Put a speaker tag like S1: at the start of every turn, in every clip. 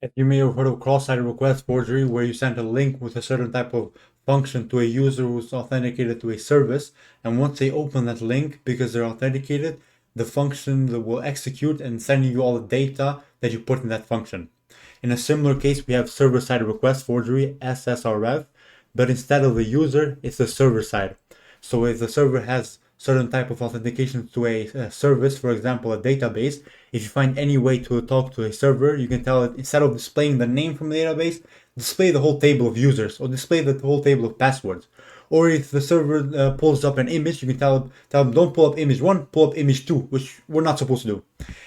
S1: You may have heard of cross-site request forgery, where you send a link with a certain type of function to a user who's authenticated to a service, and once they open that link, because they're authenticated, the function will execute and send you all the data that you put in that function. In a similar case, we have server-side request forgery, SSRF, but instead of the user, it's the server side. So if the server has certain type of authentication to a service, for example, a database, if you find any way to talk to a server, you can tell it, instead of displaying the name from the database, display the whole table of users or display the whole table of passwords. Or if the server pulls up an image, you can tell them don't pull up image 1, pull up image 2, which we're not supposed to do.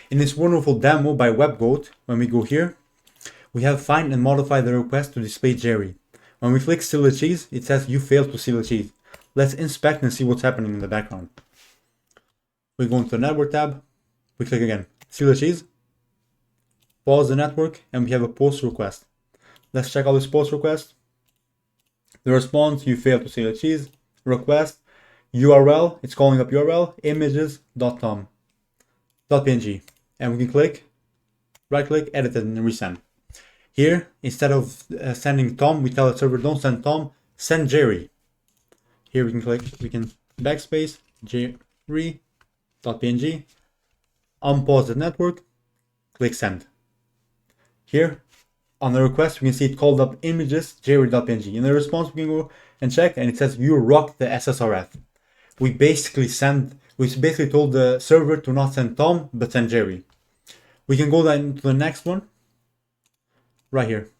S1: In this wonderful demo by WebGoat, when we go here, we have find and modify the request to display Jerry. When we click seal the cheese, it says you failed to seal the cheese. Let's inspect and see what's happening in the background. We go into the network tab, we click again, seal the cheese, pause the network, and we have a post request. Let's check out this post request. The response, you failed to seal the cheese, request, URL, it's calling up URL, images.tom.png, and we can click, right click, edit it and resend. Here, instead of sending Tom, we tell the server don't send Tom, send Jerry. Here we can click, we can backspace, jerry.png, unpause the network, click send. Here, on the request, we can see it called up images, jerry.png. In the response, we can go and check, and it says you rocked the SSRF. We basically told the server to not send Tom, but send Jerry. We can go then to the next one, right here.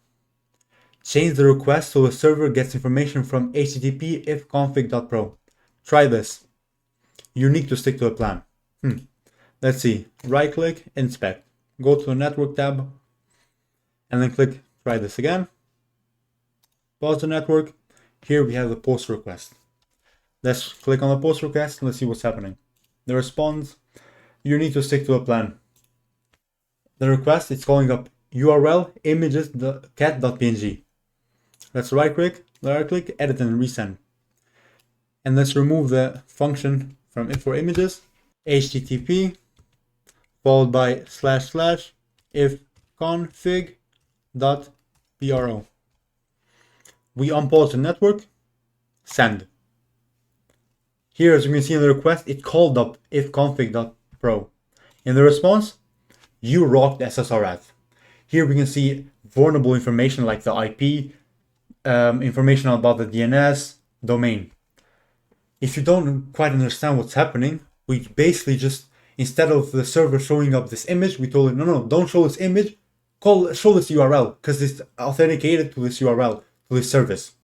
S1: Change the request so the server gets information from http ifconfig.pro. Try this. You need to stick to a plan. Let's see. Right click, inspect. Go to the network tab and then click try this again. Pause the network. Here we have the post request. Let's click on the post request and let's see what's happening. The response, you need to stick to a plan. The request, it's calling up URL images.cat.png. Let's right click, edit and resend. And let's remove the function from for images, http followed by / ifconfig.pro. We unpause the network, send. Here, as you can see in the request, it called up ifconfig.pro. In the response, you rocked SSRF. Here we can see vulnerable information like the IP, information about the DNS, domain. If you don't quite understand what's happening, we basically just, instead of the server showing up this image, we told it, no, don't show this image, show this URL, because it's authenticated to this URL, to this service.